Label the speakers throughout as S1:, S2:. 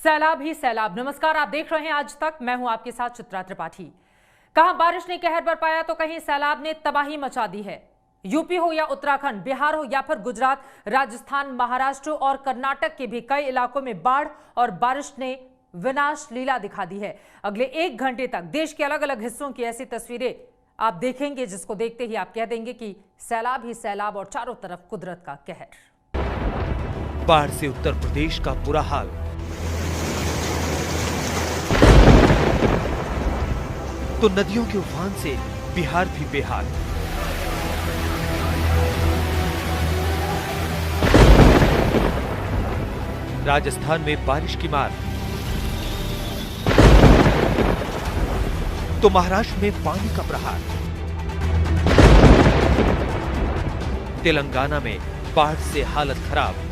S1: सैलाब ही सैलाब। नमस्कार, आप देख रहे हैं आज तक। मैं हूं आपके साथ चित्रा त्रिपाठी। कहां बारिश ने कहर बरपाया तो कहीं सैलाब ने तबाही मचा दी है। यूपी हो या उत्तराखंड, बिहार हो या फिर गुजरात, राजस्थान, महाराष्ट्र और कर्नाटक के भी कई इलाकों में बाढ़ और बारिश ने विनाश लीला दिखा दी है। अगले 1 घंटे तक देश के अलग अलग हिस्सों की ऐसी तस्वीरें आप देखेंगे जिसको देखते ही आप कह देंगे कि सैलाब ही सैलाब और चारों तरफ कुदरत का कहर।
S2: बाढ़ से उत्तर प्रदेश का बुरा हाल, तो नदियों के उफान से बिहार भी बेहाल। राजस्थान में बारिश की मार, तो महाराष्ट्र में पानी का प्रहार। तेलंगाना में बाढ़ से हालत खराब,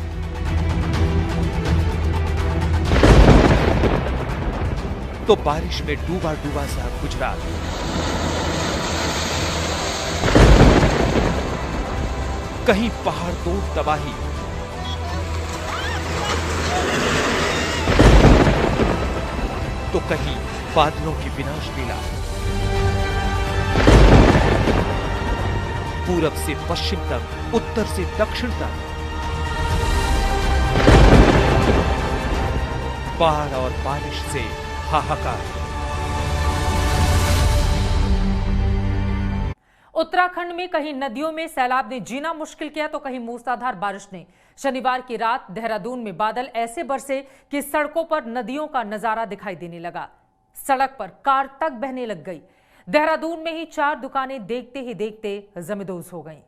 S2: तो बारिश में डूबा डूबा सा गुजरात। कहीं पहाड़ तोड़ तबाही, तो कहीं बादलों की विनाश लीला। पूरब से पश्चिम तक, उत्तर से दक्षिण तक बाढ़ और बारिश से हाहाकार।
S1: उत्तराखंड में कहीं नदियों में सैलाब ने जीना मुश्किल किया तो कहीं मूसलाधार बारिश ने। शनिवार की रात देहरादून में बादल ऐसे बरसे कि सड़कों पर नदियों का नजारा दिखाई देने लगा। सड़क पर कार तक बहने लग गई। देहरादून में ही 4 दुकानें देखते ही देखते जमींदोज हो गईं।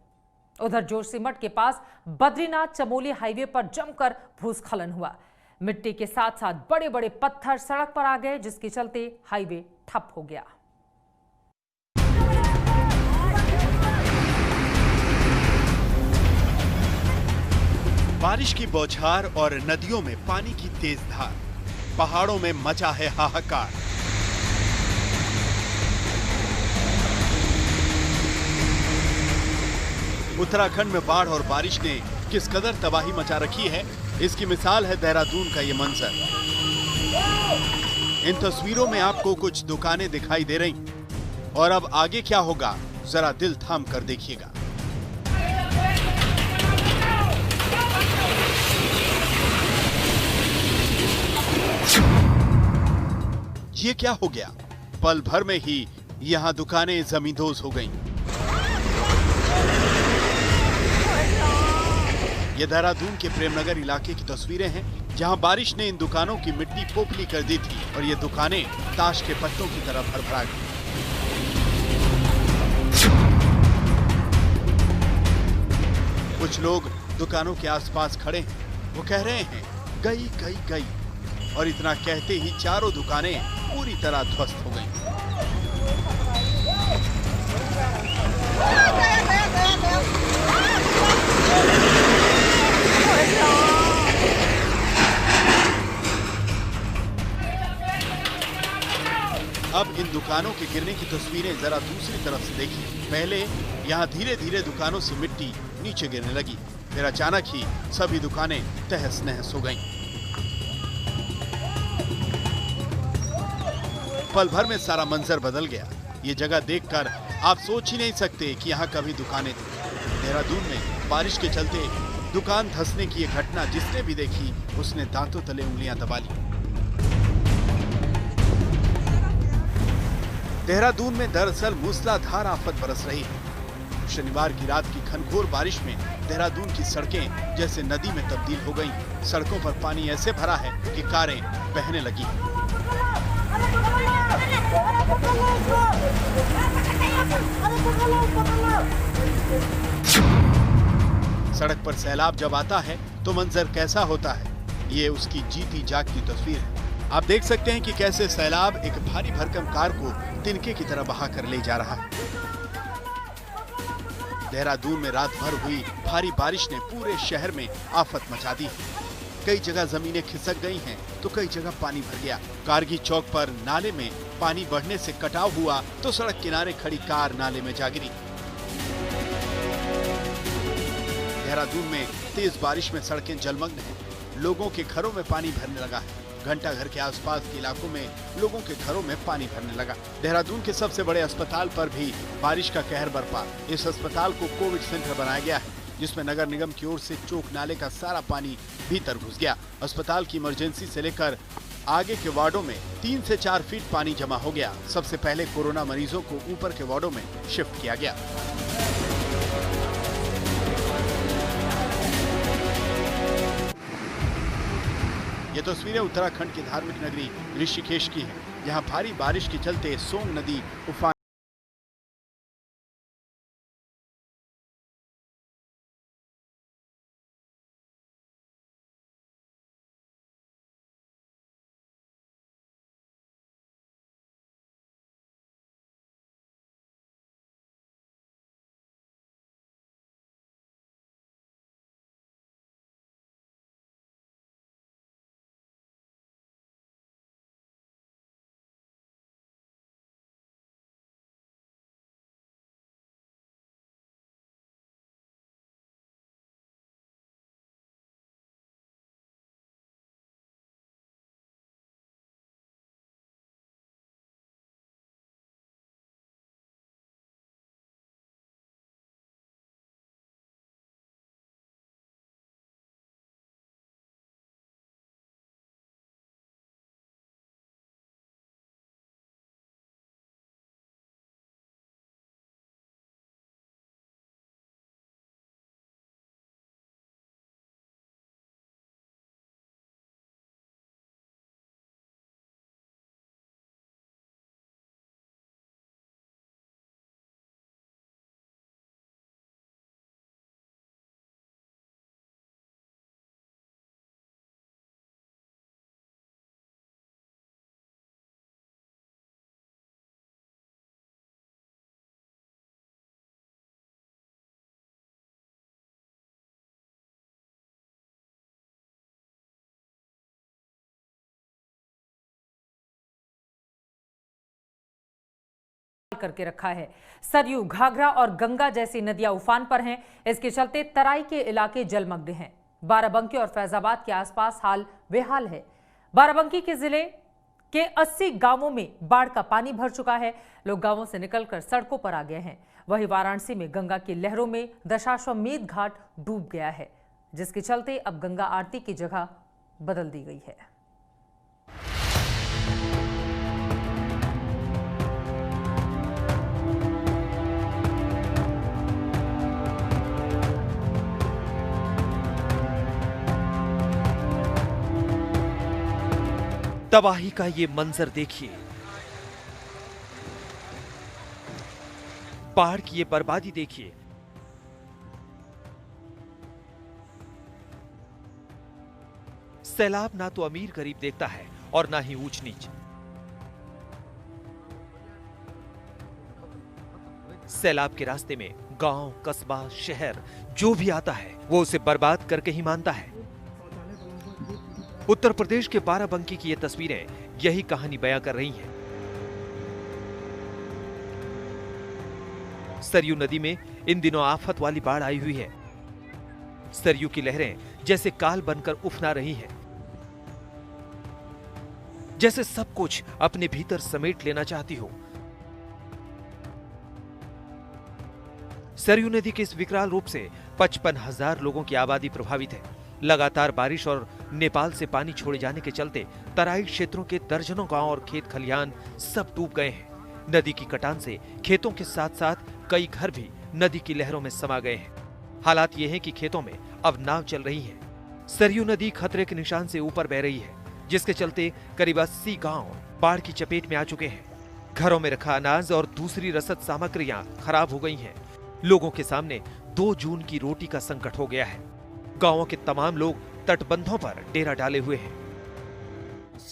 S1: उधर जोशीमठ के पास बद्रीनाथ चमोली हाईवे पर जमकर भूस्खलन हुआ। मिट्टी के साथ साथ बड़े बड़े पत्थर सड़क पर आ गए, जिसके चलते हाईवे ठप हो गया।
S3: बारिश की बौछार और नदियों में पानी की तेज धार, पहाड़ों में मचा है हाहाकार। उत्तराखंड में बाढ़ और बारिश ने किस कदर तबाही मचा रखी है, इसकी मिसाल है देहरादून का ये मंजर। इन तस्वीरों में आपको कुछ दुकानें दिखाई दे रही और अब आगे क्या होगा, जरा दिल थाम कर देखिएगा। ये क्या हो गया? पल भर में ही यहाँ दुकानें जमींदोज हो गईं। ये देहरादून के प्रेमनगर इलाके की तस्वीरें हैं, जहां बारिश ने इन दुकानों की मिट्टी पोपली कर दी थी और ये दुकानें ताश के पत्तों की तरह भरभरा गई। कुछ लोग दुकानों के आसपास खड़े हैं, वो कह रहे हैं गई गई गई, और इतना कहते ही चारों दुकानें पूरी तरह ध्वस्त हो गईं। अब इन दुकानों के गिरने की तस्वीरें जरा दूसरी तरफ से देखिए। पहले यहाँ धीरे धीरे दुकानों से मिट्टी नीचे गिरने लगी, फिर अचानक ही सभी दुकानें तहस नहस हो गईं। पल भर में सारा मंजर बदल गया। ये जगह देखकर आप सोच ही नहीं सकते कि यहाँ कभी दुकानें थी। देहरादून में बारिश के चलते दुकान धंसने की ये घटना जिसने भी देखी उसने दांतों तले उंगलियां दबा ली। देहरादून में दरअसल मूसलाधार आफत बरस रही है। शनिवार की रात की घनघोर बारिश में देहरादून की सड़कें जैसे नदी में तब्दील हो गईं। सड़कों पर पानी ऐसे भरा है कि कारें बहने लगी। सड़क पर सैलाब जब आता है तो मंजर कैसा होता है, ये उसकी जीती जागती तस्वीर है। आप देख सकते हैं कि कैसे सैलाब एक भारी भरकम कार को तिनके की तरह बहा कर ले जा रहा है। देहरादून में रात भर हुई भारी बारिश ने पूरे शहर में आफत मचा दी है। कई जगह जमीनें खिसक गई हैं, तो कई जगह पानी भर गया। कारगी चौक पर नाले में पानी बढ़ने से कटाव हुआ तो सड़क किनारे खड़ी कार नाले में जा गिरी। देहरादून में तेज बारिश में सड़कें जलमग्न हैं। लोगों के घरों में पानी भरने लगा है। घंटाघर के आसपास के इलाकों में लोगों के घरों में पानी भरने लगा। देहरादून के सबसे बड़े अस्पताल पर भी बारिश का कहर बरपा। इस अस्पताल को कोविड सेंटर बनाया गया है, जिसमें नगर निगम की ओर से चोक नाले का सारा पानी भीतर घुस गया। अस्पताल की इमरजेंसी से लेकर आगे के वार्डों में 3 से 4 फीट पानी जमा हो गया। सबसे पहले कोरोना मरीजों को ऊपर के वार्डों में शिफ्ट किया गया। ये तस्वीरें उत्तराखंड की धार्मिक नगरी ऋषिकेश की हैं, जहां भारी बारिश के चलते सोन नदी उफान
S1: करके रखा है। सरयू, घाघरा और गंगा जैसी नदियां उफान पर हैं। इसके चलते तराई के इलाके जलमग्न हैं। बाराबंकी और फैजाबाद के आसपास हाल बेहाल है। बाराबंकी के जिले के 80 गांवों में बाढ़ का पानी भर चुका है। लोग गांवों से निकलकर सड़कों पर आ गए हैं। वहीं वाराणसी में गंगा की लहरों में दशाश्वमेध घाट डूब गया है, जिसके चलते अब गंगा आरती की जगह बदल दी गई है।
S2: तबाही का ये मंजर देखिए, पहाड़ की ये बर्बादी देखिए। सैलाब ना तो अमीर गरीब देखता है और ना ही ऊंच नीच। सैलाब के रास्ते में गांव, कस्बा, शहर जो भी आता है वो उसे बर्बाद करके ही मानता है। उत्तर प्रदेश के बाराबंकी की ये तस्वीरें यही कहानी बयां कर रही हैं। सरयू नदी में इन दिनों आफत वाली बाढ़ आई हुई है। सरयू की लहरें जैसे काल बनकर उफना रही हैं, जैसे सब कुछ अपने भीतर समेट लेना चाहती हो। सरयू नदी के इस विकराल रूप से 55,000 लोगों की आबादी प्रभावित है। लगातार बारिश और नेपाल से पानी छोड़े जाने के चलते तराई क्षेत्रों के दर्जनों गांव और खेत खलिहान सब डूब गए हैं। नदी की कटान से खेतों के साथ साथ कई घर भी नदी की लहरों में समा गए हैं। हालात ये हैं कि खेतों में अब नाव चल रही है। सरयू नदी खतरे के निशान से ऊपर बह रही है, जिसके चलते करीब 80 गांव बाढ़ की चपेट में आ चुके हैं। घरों में रखा अनाज और दूसरी रसद सामग्रियां खराब हो गई हैं। लोगों के सामने 2 जून की रोटी का संकट हो गया है। गांवों के तमाम लोग तटबंधों पर डेरा डाले हुए हैं।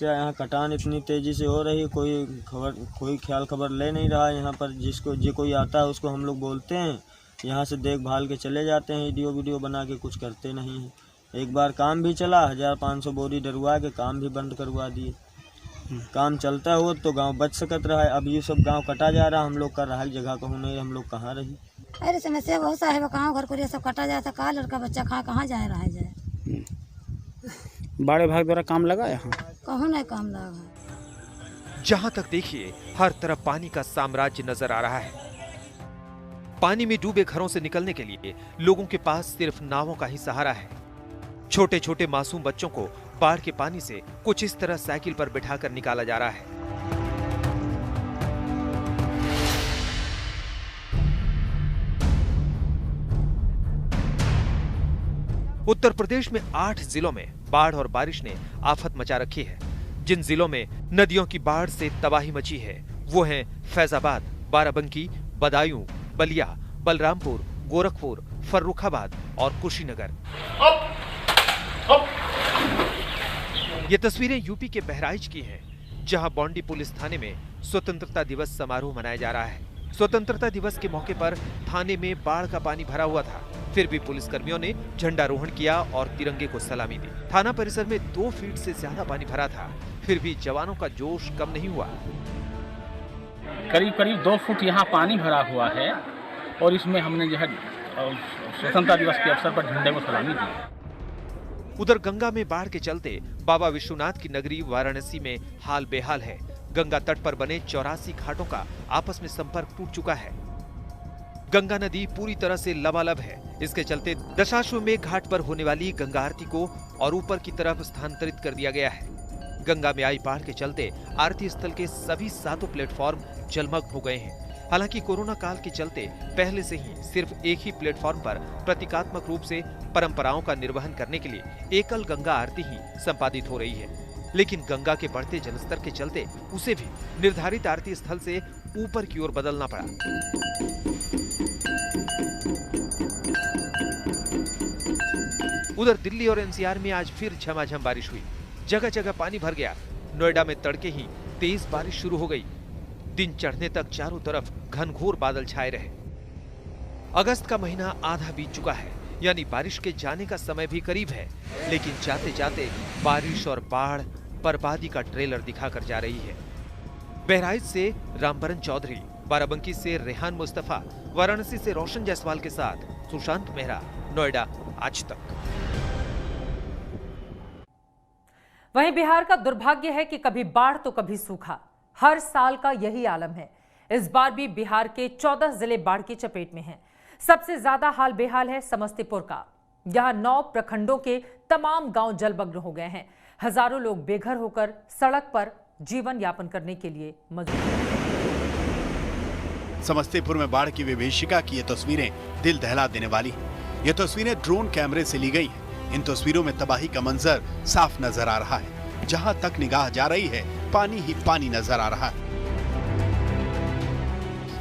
S4: यहाँ कटान इतनी तेजी से हो रही, कोई ख्याल खबर ले नहीं रहा। यहाँ पर जो कोई आता है उसको हम लोग बोलते हैं, यहाँ से देखभाल के चले जाते हैं, वीडियो बना के, कुछ करते नहीं हैं। एक बार काम भी चला, 1500 बोरी डरवा के काम भी बंद करवा दिए। काम चलता हो तो गांव बच सकत रहा है। अब ये सब गांव कटा जा रहा, हम लोग का रहा जगह कहूँ नहीं, हम लोग कहाँ रही।
S5: अरे समस्या बहुत सा है, गाँव घर को सब कटा जाता, कहा लड़का बच्चा कहाँ जाए रहा जाए।
S6: बाढ़ विभाग द्वारा काम लगा यहाँ
S5: कहूँ नहीं काम लग है।
S2: जहां तक देखिए हर तरफ पानी का साम्राज्य नजर आ रहा है। पानी में डूबे घरों से निकलने के लिए लोगों के पास सिर्फ नावों का ही सहारा है। छोटे छोटे मासूम बच्चों को बाढ़ के पानी से कुछ इस तरह साइकिल पर बिठाकर निकाला जा रहा है। उत्तर प्रदेश में 8 जिलों में बाढ़ और बारिश ने आफत मचा रखी है। जिन जिलों में नदियों की बाढ़ से तबाही मची है वो हैं फैजाबाद, बाराबंकी, बदायूं, बलिया, बलरामपुर, गोरखपुर, फर्रुखाबाद और कुशीनगर। ये तस्वीरें यूपी के बहराइच की हैं, जहां बौंडी पुलिस थाने में स्वतंत्रता दिवस समारोह मनाया जा रहा है। स्वतंत्रता दिवस के मौके पर थाने में बाढ़ का पानी भरा हुआ था, फिर भी पुलिसकर्मियों ने झंडारोहण किया और तिरंगे को सलामी दी। थाना परिसर में 2 फीट से ज्यादा पानी भरा था, फिर भी जवानों का जोश कम नहीं हुआ।
S6: करीब करीब 2 फुट यहाँ पानी भरा हुआ है और इसमें हमने जो है स्वतंत्रता दिवस के अवसर पर झंडे को सलामी दी।
S2: उधर गंगा में बाढ़ के चलते बाबा विश्वनाथ की नगरी वाराणसी में हाल बेहाल है। गंगा तट पर बने 84 घाटों का आपस में संपर्क टूट चुका है। गंगा नदी पूरी तरह से लबालब है। इसके चलते दशाश्वमेध घाट पर होने वाली गंगा आरती को और ऊपर की तरफ स्थानांतरित कर दिया गया है। गंगा में आई बाढ़ के चलते आरती स्थल के सभी 7 प्लेटफॉर्म जलमग्न हो गए हैं। हालांकि कोरोना काल के चलते पहले से ही सिर्फ एक ही प्लेटफॉर्म पर प्रतीकात्मक रूप से परंपराओं का निर्वहन करने के लिए एकल गंगा आरती ही संपादित हो रही है। लेकिन गंगा के बढ़ते जलस्तर के चलते उसे भी निर्धारित आरती स्थल से ऊपर की ओर बदलना पड़ा। उधर दिल्ली और एनसीआर में आज फिर झमाझम बारिश हुई। जगह जगह पानी भर गया। नोएडा में तड़के ही तेज बारिश शुरू हो गई। दिन चढ़ने तक चारों तरफ घनघोर बादल छाए रहे। अगस्त का महीना आधा बीत चुका है, यानी बारिश के जाने का समय भी करीब है, लेकिन जाते जाते बारिश और बाढ़ बर्बादी का ट्रेलर दिखाकर जा रही है। बहराइच से रामबरन चौधरी, बाराबंकी से रेहान मुस्तफा, वाराणसी से रोशन जायसवाल के साथ सुशांत मेहरा, नोएडा, आज तक।
S1: वहीं बिहार का दुर्भाग्य है कि कभी बाढ़ तो कभी सूखा। हर साल का यही आलम है। इस बार भी बिहार के 14 जिले बाढ़ की चपेट में हैं। सबसे ज्यादा हाल बेहाल है समस्तीपुर का। यहां 9 प्रखंडों के तमाम गांव जलमग्न हो गए हैं। हजारों लोग बेघर होकर सड़क पर जीवन यापन करने के लिए मजबूर हैं।
S3: समस्तीपुर में बाढ़ की विभीषिका की ये तस्वीरें दिल दहला देने वाली हैं। ये तस्वीरें ड्रोन कैमरे से ली गई हैं। इन तस्वीरों में तबाही का मंजर साफ नजर आ रहा है। जहां तक निगाह जा रही है पानी ही पानी नजर आ रहा है।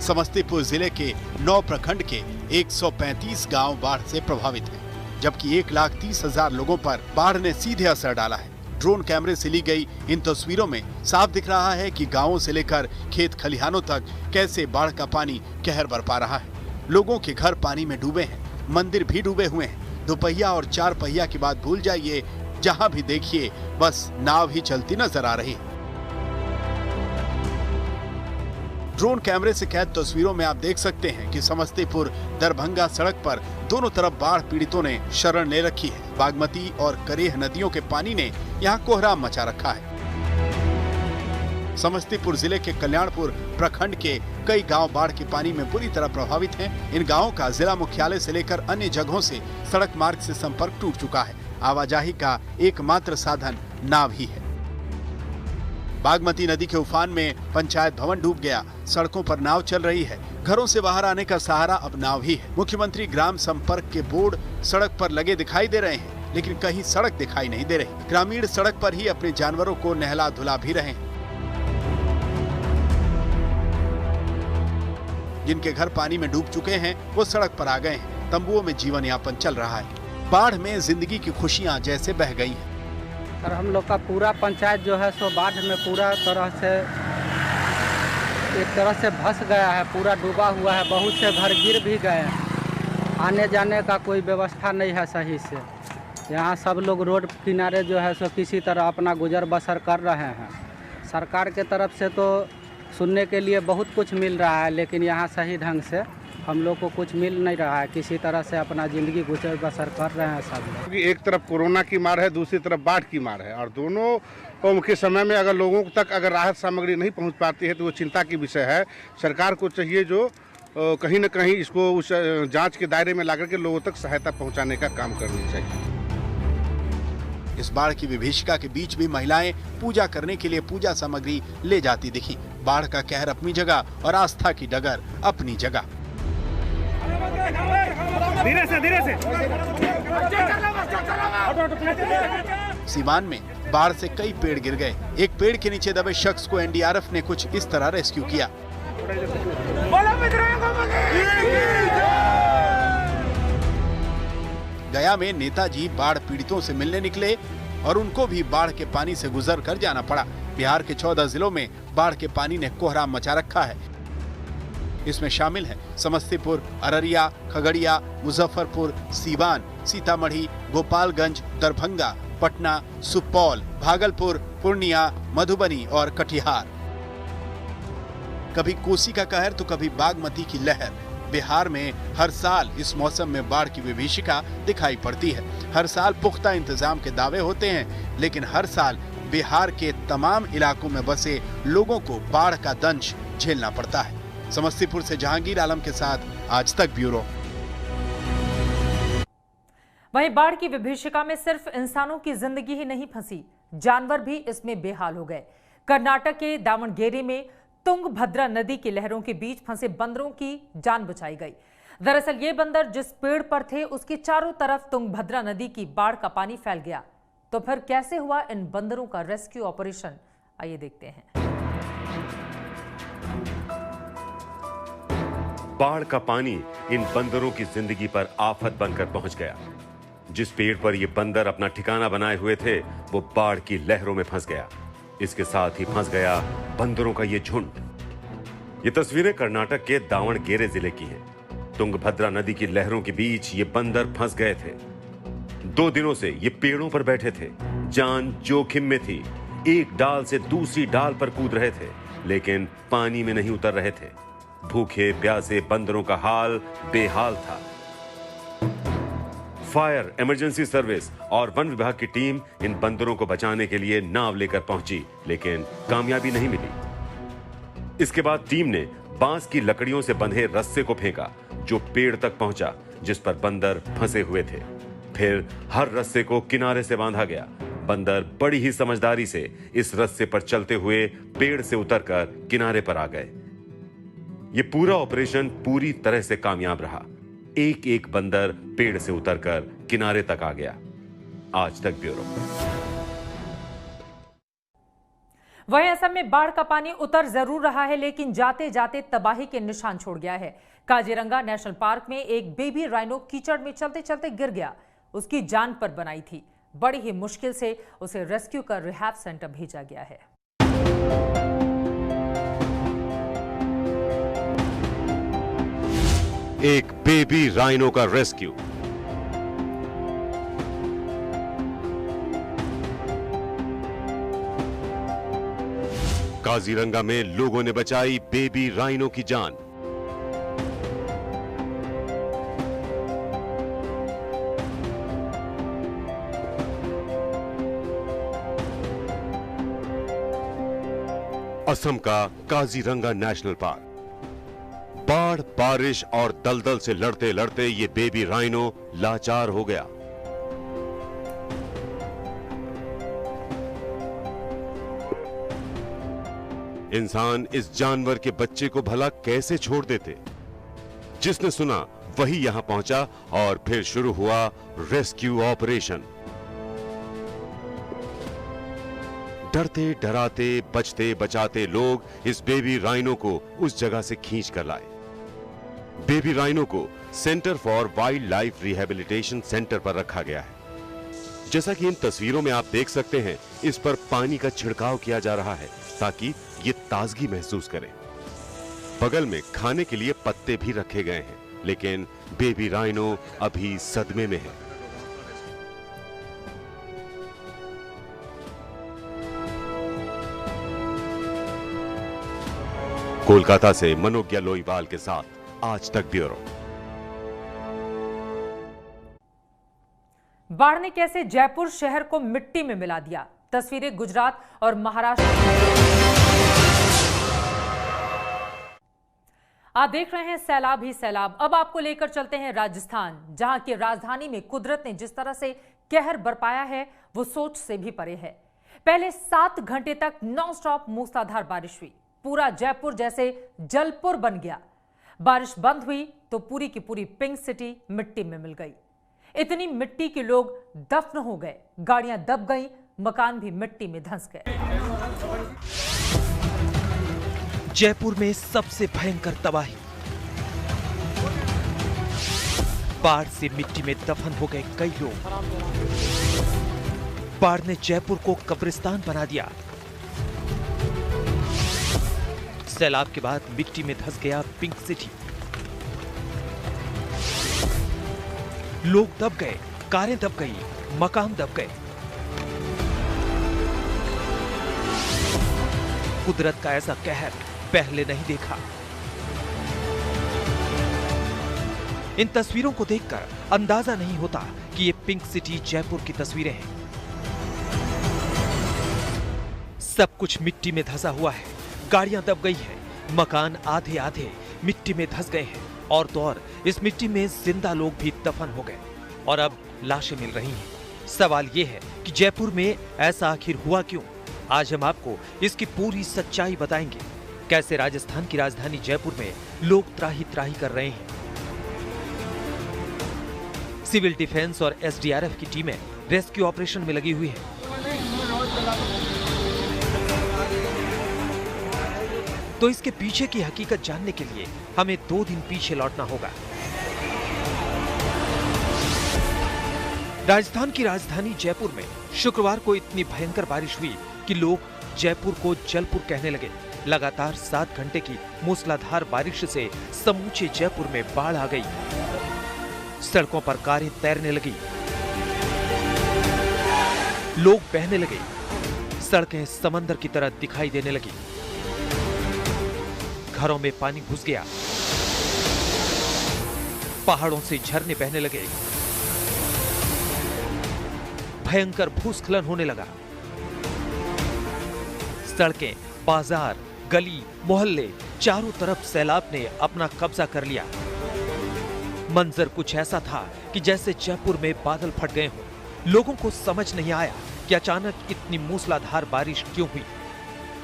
S3: समस्तीपुर जिले के 9 प्रखंड के 135 गांव बाढ़ से प्रभावित हैं, जबकि 1,30,000 लोगों पर बाढ़ ने सीधे असर डाला है। ड्रोन कैमरे से ली गई इन तस्वीरों में साफ दिख रहा है कि गांवों से लेकर खेत खलिहानों तक कैसे बाढ़ का पानी कहर बरपा रहा है। लोगों के घर पानी में डूबे हैं, मंदिर भी डूबे हुए हैं। 2 पहिया और 4 पहिया की बात भूल जाइए, जहां भी देखिए बस नाव ही चलती नजर आ रही है। ड्रोन कैमरे से कैद तस्वीरों में आप देख सकते हैं कि समस्तीपुर दरभंगा सड़क पर दोनों तरफ बाढ़ पीड़ितों ने शरण ले रखी है। बागमती और करेह नदियों के पानी ने यहां कोहराम मचा रखा है। समस्तीपुर जिले के कल्याणपुर प्रखंड के कई गांव बाढ़ के पानी में बुरी तरह प्रभावित हैं। इन गांवों का जिला मुख्यालय से लेकर अन्य जगहों से सड़क मार्ग से संपर्क टूट चुका है। आवाजाही का एकमात्र साधन नाव ही है। बागमती नदी के उफान में पंचायत भवन डूब गया। सड़कों पर नाव चल रही है। घरों से बाहर आने का सहारा अब नाव ही है। मुख्यमंत्री ग्राम संपर्क के बोर्ड सड़क पर लगे दिखाई दे रहे हैं, लेकिन कहीं सड़क दिखाई नहीं दे रही। ग्रामीण सड़क पर ही अपने जानवरों को नहला धुला भी रहे हैं। जिनके घर पानी में डूब चुके हैं वो सड़क पर आ गए हैं। तंबुओं में जीवन यापन चल रहा है। बाढ़ में जिंदगी की खुशियां जैसे बह गई हैं।
S7: और हम लोग का पूरा पंचायत जो है सो बाढ़ में पूरा तरह से एक तरह से धंस गया है, पूरा डूबा हुआ है। बहुत से घर गिर भी गए हैं। आने जाने का कोई व्यवस्था नहीं है सही से। यहाँ सब लोग रोड किनारे जो है सो किसी तरह अपना गुजर बसर कर रहे हैं। सरकार के तरफ से तो सुनने के लिए बहुत कुछ मिल रहा है, लेकिन यहाँ सही ढंग से हम लोग को कुछ मिल नहीं रहा है। किसी तरह से अपना ज़िंदगी गुजर बसर कर रहे हैं सब लोग।
S8: एक तरफ कोरोना की मार है, दूसरी तरफ बाढ़ की मार है, और दोनों के समय में अगर लोगों तक अगर राहत सामग्री नहीं पहुंच पाती है तो वो चिंता की विषय है। सरकार को चाहिए जो कहीं न कहीं इसको उस जांच के दायरे में लाकर के लोगों तक सहायता पहुंचाने का काम करनी चाहिए।
S3: इस बाढ़ की विभीषिका के बीच भी महिलाएं पूजा करने के लिए पूजा सामग्री ले जाती दिखी। बाढ़ का कहर अपनी जगह और आस्था की डगर अपनी जगह। धीरे से सीवान में बाढ़ से कई पेड़ गिर गए। एक पेड़ के नीचे दबे शख्स को एनडीआरएफ ने कुछ इस तरह रेस्क्यू किया। गया में नेताजी बाढ़ पीड़ितों से मिलने निकले और उनको भी बाढ़ के पानी से गुजर कर जाना पड़ा। बिहार के 14 जिलों में बाढ़ के पानी ने कोहराम मचा रखा है। इसमें शामिल है समस्तीपुर, अररिया, खगड़िया, मुजफ्फरपुर, सीवान, सीतामढ़ी, गोपालगंज, दरभंगा, पटना, सुपौल, भागलपुर, पूर्णिया, मधुबनी और कटिहार। कभी कोसी का कहर तो कभी बागमती की लहर। बिहार में हर साल इस मौसम में बाढ़ की विभीषिका दिखाई पड़ती है। हर साल पुख्ता इंतजाम के दावे होते हैं, लेकिन हर साल बिहार के तमाम इलाकों में बसे लोगों को बाढ़ का दंश झेलना पड़ता है। समस्तीपुर से जहांगीर आलम के साथ आज तक ब्यूरो।
S1: वहीं बाढ़ की विभीषिका में सिर्फ इंसानों की जिंदगी ही नहीं फंसी, जानवर भी इसमें बेहाल हो गए। कर्नाटक के दावणगेरे में तुंगभद्रा नदी की लहरों के बीच फंसे बंदरों की जान बचाई गई। दरअसल ये बंदर जिस पेड़ पर थे उसके चारों तरफ तुंगभद्रा नदी की बाढ़ का पानी फैल गया। तो फिर कैसे हुआ इन बंदरों का रेस्क्यू ऑपरेशन, आइए देखते हैं।
S9: बाढ़ का पानी इन बंदरों की जिंदगी पर आफत बनकर पहुंच गया। जिस पेड़ पर ये बंदर अपना ठिकाना बनाए हुए थे वो बाढ़ की लहरों में फंस गया। इसके साथ ही फंस गया बंदरों का ये झुंड। ये तस्वीरें कर्नाटक के दावणगेरे जिले की हैं। तुंगभद्रा नदी की लहरों के बीच ये बंदर फंस गए थे। 2 दिनों से ये पेड़ों पर बैठे थे, जान जोखिम में थी। एक डाल से दूसरी डाल पर कूद रहे थे, लेकिन पानी में नहीं उतर रहे थे। भूखे प्यासे बंदरों का हाल बेहाल था। फायर, इमरजेंसी सर्विस और वन विभाग की टीम इन बंदरों को बचाने के लिए नाव लेकर पहुंची, लेकिन कामयाबी नहीं मिली। इसके बाद टीम ने बांस की लकड़ियों से बंधे रस्से को फेंका, जो पेड़ तक पहुंचा जिस पर बंदर फंसे हुए थे। फिर हर रस्से को किनारे से बांधा गया। बंदर बड़ी ही समझदारी से इस रस्से पर चलते हुए पेड़ से उतरकर किनारे पर आ गए। ये पूरा ऑपरेशन पूरी तरह से कामयाब रहा। एक एक बंदर पेड़ से उतरकर किनारे तक आ गया। आज तक ब्यूरो।
S1: वहीं असम में बाढ़ का पानी उतर जरूर रहा है, लेकिन जाते जाते तबाही के निशान छोड़ गया है। काजीरंगा नेशनल पार्क में एक बेबी राइनो कीचड़ में चलते चलते गिर गया। उसकी जान पर बनाई थी। बड़ी ही मुश्किल से उसे रेस्क्यू कर रिहैब सेंटर भेजा गया है।
S9: एक बेबी राइनो का रेस्क्यू। काजीरंगा में लोगों ने बचाई बेबी राइनो की जान। असम का काजीरंगा नेशनल पार्क। बाढ़, बारिश और दलदल से लड़ते लड़ते ये बेबी राइनो लाचार हो गया। इंसान इस जानवर के बच्चे को भला कैसे छोड़ देते? जिसने सुना वही यहां पहुंचा और फिर शुरू हुआ रेस्क्यू ऑपरेशन। डरते डराते बचते बचाते लोग इस बेबी राइनो को उस जगह से खींच कर लाए। बेबी राइनो को centre for wild life rehabilitation centre पर रखा गया है। जैसा कि इन तस्वीरों में आप देख सकते हैं, इस पर पानी का छिड़काव किया जा रहा है ताकि ये ताजगी महसूस करें। बगल में खाने के लिए पत्ते भी रखे गए हैं, लेकिन बेबी राइनो अभी सदमे में है। कोलकाता से मनोज्ञा लोईवाल के साथ आज तक ब्यूरो।
S1: बाढ़ ने कैसे जयपुर शहर को मिट्टी में मिला दिया। तस्वीरें गुजरात और महाराष्ट्र। आप देख रहे हैं सैलाब ही सैलाब। अब आपको लेकर चलते हैं राजस्थान, जहां की राजधानी में कुदरत ने जिस तरह से कहर बरपाया है वो सोच से भी परे है। पहले 7 घंटे तक नॉन स्टॉप मूसलाधार बारिश हुई। पूरा जयपुर जैसे जलपुर बन गया। बारिश बंद हुई तो पूरी की पूरी पिंक सिटी मिट्टी में मिल गई। इतनी मिट्टी के लोग दफन हो गए, गाड़ियां दब गईं, मकान भी मिट्टी में धंस गए।
S2: जयपुर में सबसे भयंकर तबाही। बाढ़ से मिट्टी में दफन हो गए कई लोग। बाढ़ ने जयपुर को कब्रिस्तान बना दिया। सैलाब के बाद मिट्टी में धंस गया पिंक सिटी। लोग दब गए, कारें दब गई, मकान दब गए। कुदरत का ऐसा कहर पहले नहीं देखा। इन तस्वीरों को देखकर अंदाजा नहीं होता कि ये पिंक सिटी जयपुर की तस्वीरें हैं। सब कुछ मिट्टी में धंसा हुआ है, गाड़ियां दब गई हैं, मकान आधे आधे मिट्टी में धंस गए हैं और तो और इस मिट्टी में जिंदा लोग भी दफन हो गए और अब लाशें मिल रही हैं। सवाल ये है कि जयपुर में ऐसा आखिर हुआ क्यों? आज हम आपको इसकी पूरी सच्चाई बताएंगे। कैसे राजस्थान की राजधानी जयपुर में लोग त्राही त्राही कर रहे हैं। सिविल डिफेंस और एसडीआरएफ की टीमें रेस्क्यू ऑपरेशन में लगी हुई हैं। तो इसके पीछे की हकीकत जानने के लिए हमें 2 दिन पीछे लौटना होगा। राजस्थान की राजधानी जयपुर में शुक्रवार को इतनी भयंकर बारिश हुई कि लोग जयपुर को जलपुर कहने लगे। लगातार 7 घंटे की मूसलाधार बारिश से समूचे जयपुर में बाढ़ आ गई। सड़कों पर कारें तैरने लगी, लोग बहने लगे, सड़कें समंदर की तरह दिखाई देने लगी, घरों में पानी घुस गया, पहाड़ों से झरने बहने लगे, भयंकर भूस्खलन होने लगा। सड़कें, बाजार, गली, मोहल्ले, चारों तरफ सैलाब ने अपना कब्जा कर लिया। मंजर कुछ ऐसा था कि जैसे जयपुर में बादल फट गए हों। लोगों को समझ नहीं आया कि अचानक इतनी मूसलाधार बारिश क्यों हुई।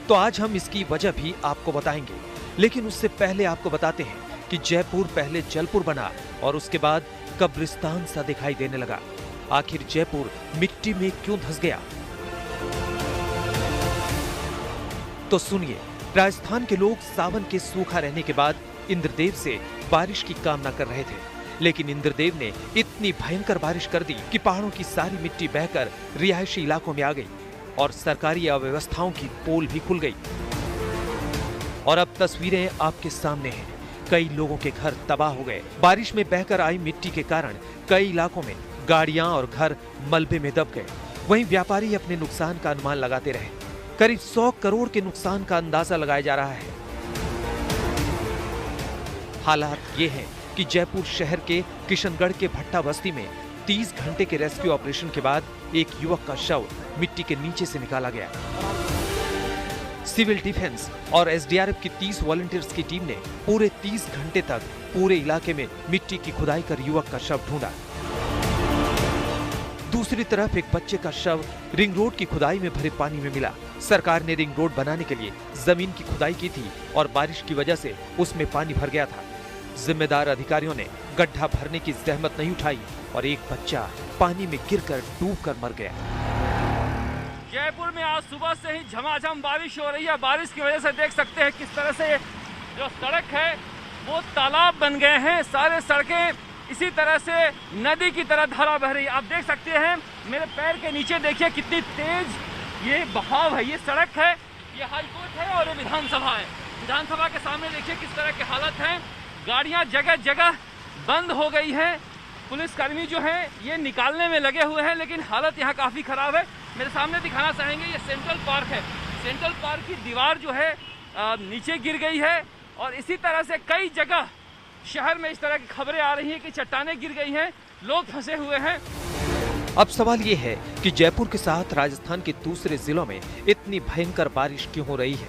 S2: तो आज हम इसकी वजह भी आपको बताएंगे, लेकिन उससे पहले आपको बताते हैं कि जयपुर पहले जलपुर बना और उसके बाद कब्रिस्तान सा दिखाई देने लगा। आखिर जयपुर मिट्टी में क्यों धंस गया? तो सुनिए, राजस्थान के लोग सावन के सूखा रहने के बाद इंद्रदेव से बारिश की कामना कर रहे थे, लेकिन इंद्रदेव ने इतनी भयंकर बारिश कर दी कि पहाड़ों की सारी मिट्टी बहकर रिहायशी इलाकों में आ गई और सरकारी अव्यवस्थाओं की पोल भी खुल गई। और अब तस्वीरें आपके सामने हैं। कई लोगों के घर तबाह हो गए। बारिश में बहकर आई मिट्टी के कारण कई इलाकों में गाड़ियां और घर मलबे में दब गए। वहीं व्यापारी अपने नुकसान का अनुमान लगाते रहे। करीब 100 करोड़ के नुकसान का अंदाजा लगाया जा रहा है। हालात ये हैं कि जयपुर शहर के किशनगढ़ के भट्टा बस्ती में 30 घंटे के रेस्क्यू ऑपरेशन के बाद एक युवक का शव मिट्टी के नीचे से निकाला गया। सिविल डिफेंस और एसडीआरएफ की 30 वॉलंटियर्स की टीम ने पूरे 30 घंटे तक पूरे इलाके में मिट्टी की खुदाई कर युवक का शव ढूंढा। दूसरी तरफ एक बच्चे का शव रिंग रोड की खुदाई में भरे पानी में मिला। सरकार ने रिंग रोड बनाने के लिए जमीन की खुदाई की थी और बारिश की वजह से उसमें पानी भर गया था। जिम्मेदार अधिकारियों ने गड्ढा भरने की जहमत नहीं उठाई और एक बच्चा पानी में गिरकर डूबकर मर गया।
S6: जयपुर में आज सुबह से ही झमाझम बारिश हो रही है। बारिश की वजह से देख सकते हैं किस तरह से जो सड़क है वो तालाब बन गए हैं। सारे सड़कें इसी तरह से नदी की तरह धारा बह रही है। आप देख सकते हैं मेरे पैर के नीचे देखिए कितनी तेज ये बहाव है। ये सड़क है, ये हाईकोर्ट है और ये विधानसभा है। विधानसभा के सामने देखिए किस तरह के हालत हैं। गाड़ियां जगह जगह बंद हो गई हैं। पुलिसकर्मी जो हैं ये निकालने में लगे हुए हैं, लेकिन हालत यहाँ काफ़ी ख़राब है। मेरे सामने दिखाना चाहेंगे ये सेंट्रल पार्क है। सेंट्रल पार्क की दीवार जो है नीचे गिर गई है और इसी तरह से कई जगह शहर में इस तरह की खबरें आ रही हैं कि चट्टानें गिर गई हैं, लोग फंसे हुए हैं।
S2: अब सवाल ये है कि जयपुर के साथ राजस्थान के दूसरे जिलों में इतनी भयंकर बारिश क्यों हो रही है?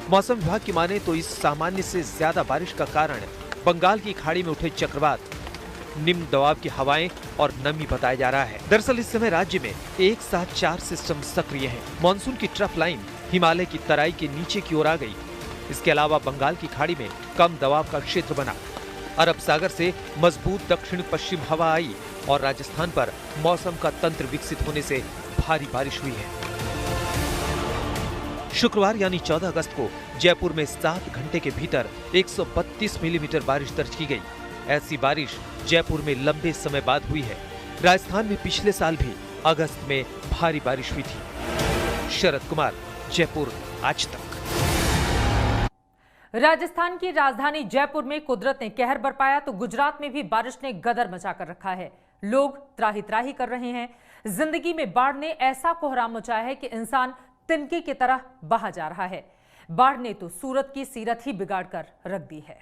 S2: मौसम विभाग की माने तो इस सामान्य से ज्यादा बारिश का कारण बंगाल की खाड़ी में उठे चक्रवात, निम्न दबाव की हवाएं और नमी बताया जा रहा है। दरअसल इस समय राज्य में एक साथ 4 सिस्टम सक्रिय हैं। मानसून की ट्रफ लाइन हिमालय की तराई के नीचे की ओर आ गई। इसके अलावा बंगाल की खाड़ी में कम दबाव का क्षेत्र बना, अरब सागर से मजबूत दक्षिण पश्चिम हवा आई और राजस्थान पर मौसम का तंत्र विकसित होने से भारी बारिश हुई है। शुक्रवार यानी 14 अगस्त को जयपुर में 7 घंटे के भीतर 132 मिलीमीटर बारिश दर्ज की गई। ऐसी बारिश जयपुर में लंबे समय बाद हुई है। राजस्थान में पिछले साल भी अगस्त में भारी बारिश हुई थी। शरद कुमार, जयपुर, आज तक।
S1: राजस्थान की राजधानी जयपुर में कुदरत ने कहर बरपाया तो गुजरात में भी बारिश ने गदर मचा कर रखा है। लोग त्राही त्राही कर रहे हैं। जिंदगी में बाढ़ ने ऐसा कोहराम मचाया है कि इंसान तिनके की तरह बहा जा रहा है। बाढ़ ने तो सूरत की सीरत ही बिगाड़ कर रख दी है।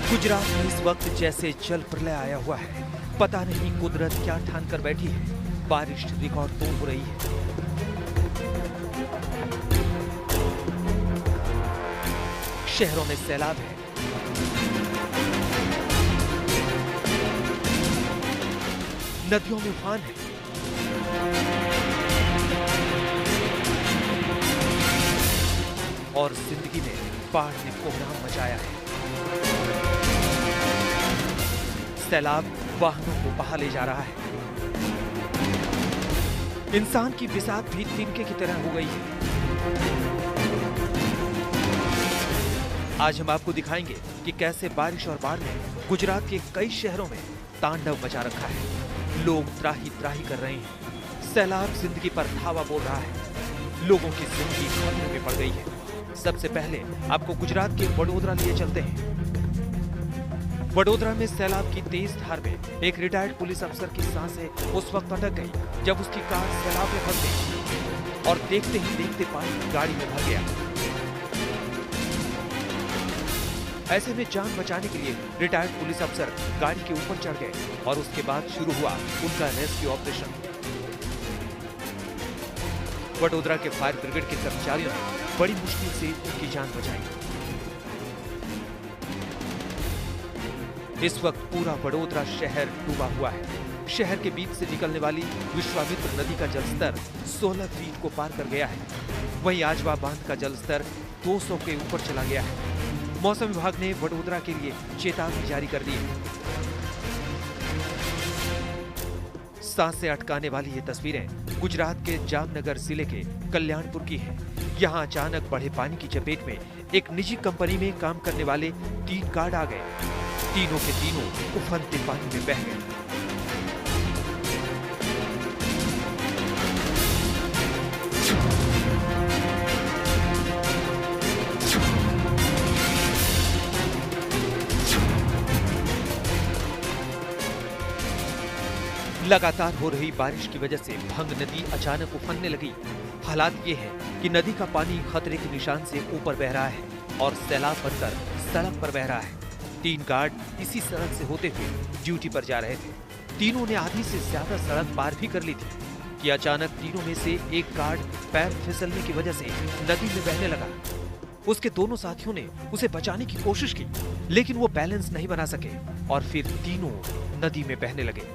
S2: गुजरात में इस वक्त जैसे जल प्रलय आया हुआ है। पता नहीं कुदरत क्या ठान कर बैठी है। बारिश रिकॉर्ड तोड़ हो रही है। शहरों में सैलाब है। नदियों में उफान है। और जिंदगी में बाढ़ ने कोहराम मचाया है। सैलाब वाहनों को बहा ले जा रहा है। इंसान की बिसात भी तिनके की तरह हो गई है। आज हम आपको दिखाएंगे कि कैसे बारिश और बाढ़ ने गुजरात के कई शहरों में तांडव मचा रखा है। लोग त्राही त्राही कर रहे हैं। सैलाब जिंदगी पर धावा बोल रहा है। लोगों की जिंदगी खतरे में पड़ गई है। सबसे पहले आपको गुजरात के वडोदरा लिए चलते हैं। वडोदरा में सैलाब की तेज धार में एक रिटायर्ड पुलिस अफसर की सांसें उस वक्त अटक गई जब उसकी कार सैलाब में फंस गई और देखते ही देखते पानी गाड़ी में भर गया। ऐसे में जान बचाने के लिए रिटायर्ड पुलिस अफसर गाड़ी के ऊपर चढ़ गए और उसके बाद शुरू हुआ उनका रेस्क्यू ऑपरेशन। वडोदरा के फायर ब्रिगेड के कर्मचारियों ने बड़ी मुश्किल से उनकी जान बचाई। इस वक्त पूरा वडोदरा शहर डूबा हुआ है। शहर के बीच से निकलने वाली विश्वामित्र नदी का जलस्तर 16 फीट को पार कर गया है। वहीं आजवा बांध का जलस्तर 200 के ऊपर चला गया है। मौसम विभाग ने वडोदरा के लिए चेतावनी जारी कर दी है। सांसें अटकाने वाली ये तस्वीरें गुजरात के जामनगर जिले के कल्याणपुर की हैं। यहाँ अचानक बढ़े पानी की चपेट में एक निजी कंपनी में काम करने वाले 3 गार्ड आ गए। तीनों के तीनों उफनते पानी में बह गए। लगातार हो रही बारिश की वजह से भंग नदी अचानक उफनने लगी। हालात ये है कि नदी का पानी खतरे के निशान से ऊपर बह रहा है और सैलाब बनकर सड़क पर बह रहा है। 3 गार्ड इसी सड़क से होते हुए ड्यूटी पर जा रहे थे। तीनों ने आधी से ज्यादा सड़क पार भी कर ली थी कि अचानक तीनों में से एक गार्ड पैर फिसलने की वजह से नदी में बहने लगा। उसके दोनों साथियों ने उसे बचाने की कोशिश की, लेकिन वो बैलेंस नहीं बना सके और फिर तीनों नदी में बहने लगे।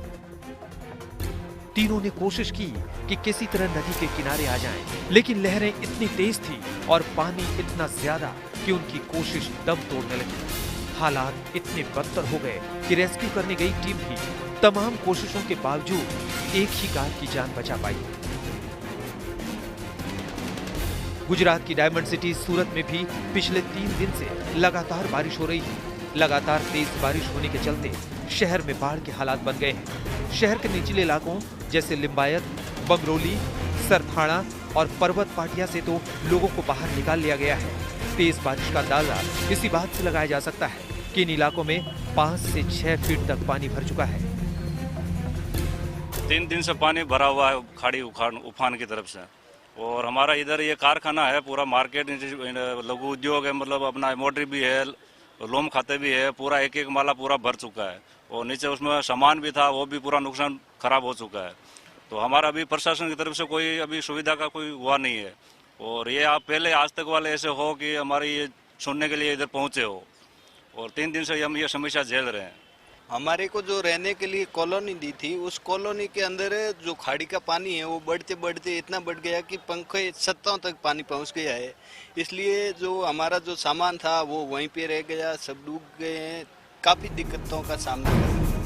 S2: तीनों ने कोशिश की कि किसी तरह नदी के किनारे आ जाएं, लेकिन लहरें इतनी तेज थी और पानी इतना ज्यादा कि उनकी कोशिश दम तोड़ने लगी। हालात इतने बदतर हो गए कि रेस्क्यू करने गई टीम भी तमाम कोशिशों के बावजूद एक ही गार्ड की जान बचा पाई। गुजरात की डायमंड सिटी सूरत में भी पिछले 3 दिन से लगातार बारिश हो रही है। लगातार तेज बारिश होने के चलते शहर में बाढ़ के हालात बन गए हैं। शहर के निचले इलाकों जैसे लिंबायत, बमरोली, सरथाड़ा और पर्वत पाटिया से तो लोगों को बाहर निकाल लिया गया है। तेज बारिश का अंदाजा इसी बात से लगाया जा सकता है कि इन इलाकों में 5 से 6 फीट तक पानी भर चुका है।
S10: 3 दिन से पानी भरा हुआ है खाड़ी उफान की तरफ से। और हमारा इधर ये कारखाना है, पूरा मार्केट लघु उद्योग है, मतलब अपना मोटरी भी है, लोम खाते भी है, पूरा एक एक माला पूरा भर चुका है। और नीचे उसमें सामान भी था, वो भी पूरा नुकसान खराब हो चुका है। तो हमारा अभी प्रशासन की तरफ से कोई अभी सुविधा का कोई हुआ नहीं है। और ये आप पहले आज तक वाले ऐसे हो कि हमारी ये सुनने के लिए इधर पहुंचे हो, और 3 दिन से हम ये समस्या झेल रहे हैं।
S11: हमारे को जो रहने के लिए कॉलोनी दी थी, उस कॉलोनी के अंदर जो खाड़ी का पानी है वो बढ़ते बढ़ते इतना बढ़ गया कि पंखे छतों तक पानी पहुंच गया है। इसलिए जो हमारा जो सामान था वो वहीं पे रह गया, सब डूब गए हैं। काफी दिक्कतों का सामना कर रहे हैं।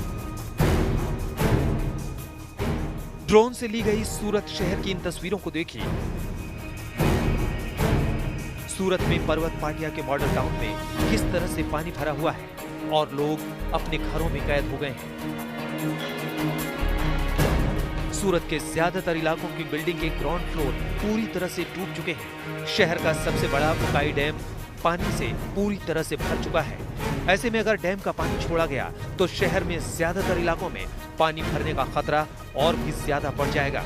S2: ड्रोन से ली गई सूरत शहर की इन तस्वीरों को देखिए। सूरत में पर्वत पाटिया के मॉडल टाउन में किस तरह से पानी भरा हुआ है और लोग अपने घरों में कैद हो गए हैं। सूरत के ज्यादातर इलाकों की बिल्डिंग के ग्राउंड फ्लोर पूरी तरह से डूब चुके हैं। शहर का सबसे बड़ा उकाई डैम पानी से पूरी तरह से भर चुका है। ऐसे में अगर डैम का पानी छोड़ा गया तो शहर में ज्यादातर इलाकों में पानी भरने का खतरा और भी ज्यादा बढ़ जाएगा।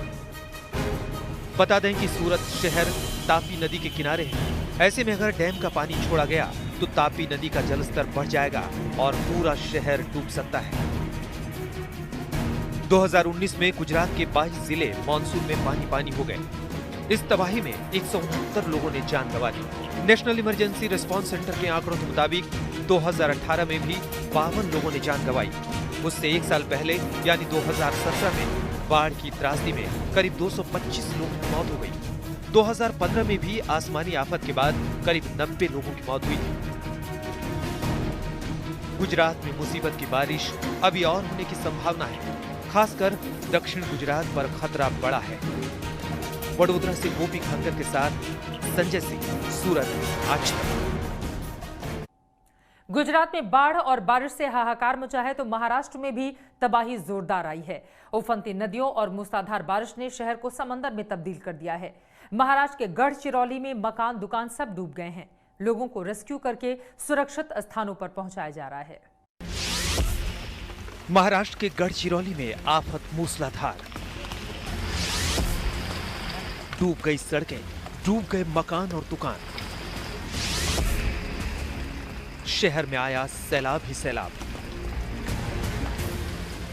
S2: बता दें कि सूरत शहर तापी नदी के किनारे है। ऐसे में अगर डैम का पानी छोड़ा गया तो तापी नदी का जलस्तर बढ़ जाएगा और पूरा शहर डूब सकता है। 2019 में गुजरात के 22 जिले मानसून में पानी पानी हो गए। इस तबाही में 169 लोगों ने जान गंवा दी। नेशनल इमरजेंसी रिस्पांस सेंटर के आंकड़ों के मुताबिक 2018 में भी 52 लोगों ने जान गंवाई। उससे 1 साल पहले यानी 2017 में बाढ़ की त्रासदी में करीब 225 लोगों की मौत हो गई। 2015 में भी आसमानी आफत के बाद करीब 90 लोगों की मौत हुई थी। गुजरात में मुसीबत की बारिश अभी और होने की संभावना है। खासकर दक्षिण गुजरात पर खतरा बड़ा है। वडोदरा से गोपी खंगर के साथ संजय सिंह, सूरत, आज तक।
S1: गुजरात में बाढ़ और बारिश से हाहाकार मचा है तो महाराष्ट्र में भी तबाही जोरदार आई है। उफनती नदियों और मूसलाधार बारिश ने शहर को समंदर में तब्दील कर दिया है। महाराष्ट्र के गढ़चिरौली में मकान दुकान सब डूब गए हैं। लोगों को रेस्क्यू करके सुरक्षित स्थानों पर पहुंचाया जा रहा है।
S2: महाराष्ट्र के गढ़चिरौली में आफत मूसलाधार। डूब गई सड़कें, डूब गए मकान और दुकान। शहर में आया सैलाब ही सैलाब।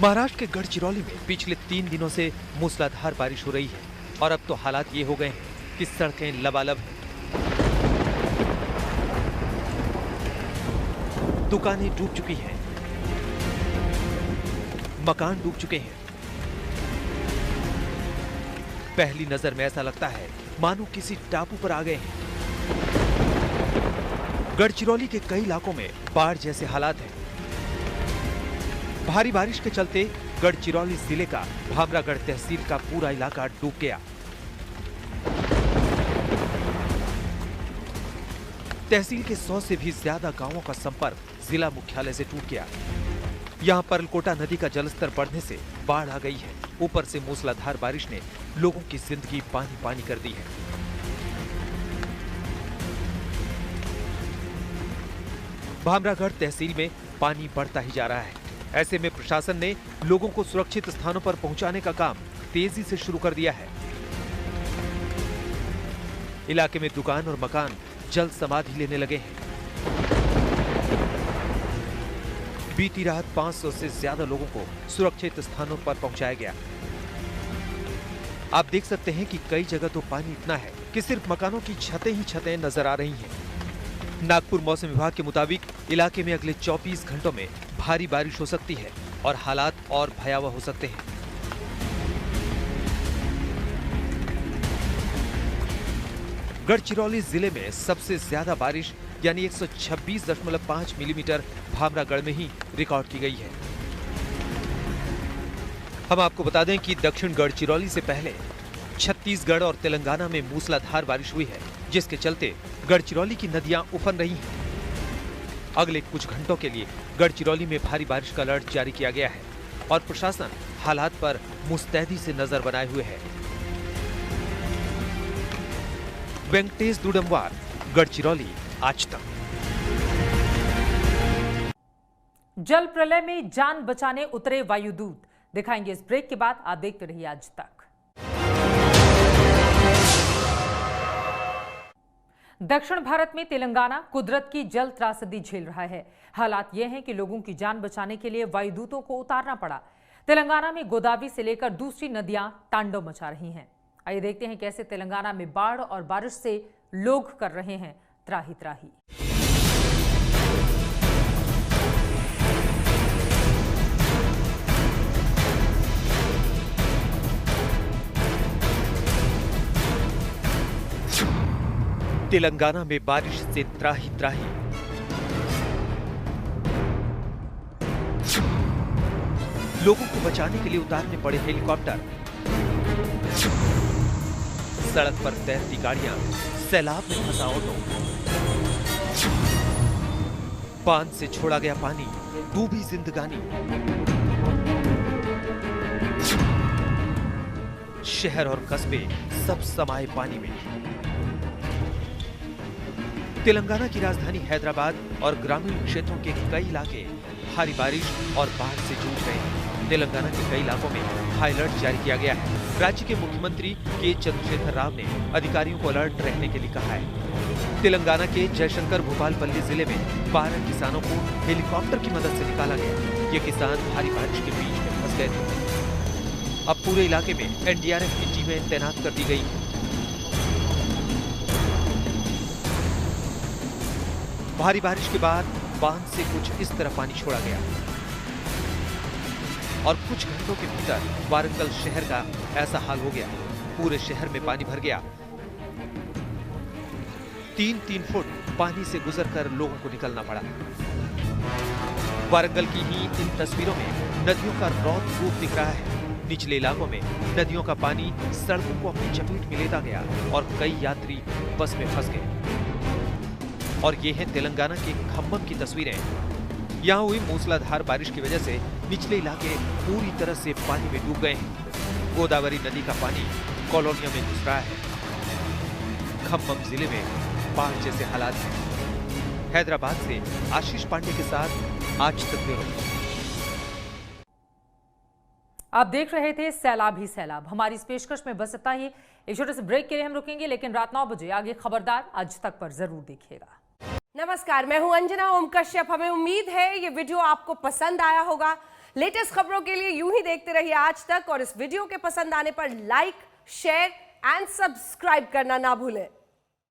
S2: महाराष्ट्र के गढ़चिरौली में पिछले 3 दिनों से मूसलाधार बारिश हो रही है और अब तो हालात ये हो गए हैं कि सड़कें लबालब हैं। दुकानें डूब चुकी हैं, मकान डूब चुके हैं। पहली नजर में ऐसा लगता है मानो किसी टापू पर आ गए हैं। गढ़चिरौली के कई इलाकों में बाढ़ जैसे हालात हैं। भारी बारिश के चलते गढ़चिरौली जिले का भामरागढ़ तहसील का पूरा इलाका डूब गया। तहसील के 100 से भी ज्यादा गांवों का संपर्क जिला मुख्यालय से टूट गया। यहां परलकोटा नदी का जलस्तर बढ़ने से बाढ़ आ गई है। ऊपर से मूसलाधार बारिश ने लोगों की जिंदगी पानी पानी कर दी है। भामरागढ़ तहसील में पानी बढ़ता ही जा रहा है। ऐसे में प्रशासन ने लोगों को सुरक्षित स्थानों पर पहुंचाने का काम तेजी से शुरू कर दिया है। इलाके में दुकान और मकान जल समाधि लेने लगे हैं। बीती रात 500 से ज्यादा लोगों को सुरक्षित स्थानों पर पहुंचाया गया। आप देख सकते हैं कि कई जगह तो पानी इतना है कि सिर्फ मकानों की छतें ही छतें नजर आ रही हैं। नागपुर मौसम विभाग के मुताबिक इलाके में अगले 24 घंटों में भारी बारिश हो सकती है और हालात और भयावह हो सकते हैं। गढ़चिरौली जिले में सबसे ज्यादा बारिश यानी 126.5 मिलीमीटर भामरागढ़ में ही रिकॉर्ड की गई है। हम आपको बता दें कि दक्षिण गढ़चिरौली से पहले छत्तीसगढ़ और तेलंगाना में मूसलाधार बारिश हुई है, जिसके चलते गढ़चिरौली की नदियां उफन रही हैं। अगले कुछ घंटों के लिए गढ़चिरौली में भारी बारिश का अलर्ट जारी किया गया है और प्रशासन हालात पर मुस्तैदी से नजर बनाए हुए है। वेंकटेश दुडमवार, गढ़चिरौली, आज तक।
S1: जल प्रलय में जान बचाने उतरे वायुदूत, दिखाएंगे इस ब्रेक के बाद। आप देखते रहिए आज तक। दक्षिण भारत में तेलंगाना कुदरत की जल त्रासदी झेल रहा है। हालात ये हैं कि लोगों की जान बचाने के लिए वायुदूतों को उतारना पड़ा। तेलंगाना में गोदावरी से लेकर दूसरी नदियां तांडव मचा रही हैं। आइए देखते हैं कैसे तेलंगाना में बाढ़ और बारिश से लोग कर रहे हैं त्राही त्राही।
S2: तेलंगाना में बारिश से त्राही त्राही। लोगों को बचाने के लिए उतारने पड़े हेलीकॉप्टर। सड़क पर तैरती गाड़ियां, सैलाब में फंसा ऑटो। बांध से छोड़ा गया पानी, डूबी जिंदगानी। शहर और कस्बे सब समाये पानी में। तेलंगाना की राजधानी हैदराबाद और ग्रामीण क्षेत्रों के कई इलाके भारी बारिश और बाढ़ से जूझ रहे हैं। तेलंगाना के कई इलाकों में हाई अलर्ट जारी किया गया है। राज्य के मुख्यमंत्री के चंद्रशेखर राव ने अधिकारियों को अलर्ट रहने के लिए कहा है। तेलंगाना के जयशंकर भूपालपल्ली जिले में 12 किसानों को हेलीकॉप्टर की मदद से निकाला गया। ये किसान भारी बारिश के बीच में फंस गए थे। अब पूरे इलाके में एनडीआरएफ की टीमें तैनात कर दी गई हैं। भारी बारिश के बाद बांध से कुछ इस तरह पानी छोड़ा गया और कुछ घंटों के भीतर वारंगल शहर का ऐसा हाल हो गया। पूरे शहर में पानी भर गया। 3-3 फुट पानी से गुजरकर लोगों को निकलना पड़ा। वारंगल की ही इन तस्वीरों में नदियों का रौद्र रूप दिख रहा है। निचले इलाकों में नदियों का पानी सड़कों को अपनी चपेट में लेता गया और कई यात्री बस में फंस गए। और ये है तेलंगाना के खम्मम की तस्वीरें। यहाँ हुई मूसलाधार बारिश की वजह से निचले इलाके पूरी तरह से पानी में डूब गए हैं। गोदावरी नदी का पानी कॉलोनियों में घुस रहा है। खम्मम जिले में बाढ़ जैसे हालात हैं। हैदराबाद से आशीष पांडे के साथ आज तक ब्यूरो।
S1: आप देख रहे थे सैलाब ही सैलाब। हमारी इस पेशकश में बस इतना ही। एक छोटे से ब्रेक के लिए हम रुकेंगे, लेकिन रात 9 बजे आगे खबरदार आज तक पर जरूर देखिएगा।
S12: नमस्कार, मैं हूं अंजना ओम कश्यप। हमें उम्मीद है ये वीडियो आपको पसंद आया होगा। लेटेस्ट खबरों के लिए यूं ही देखते रहिए आज तक, और इस वीडियो के पसंद आने पर लाइक, शेयर एंड सब्सक्राइब करना ना भूलें।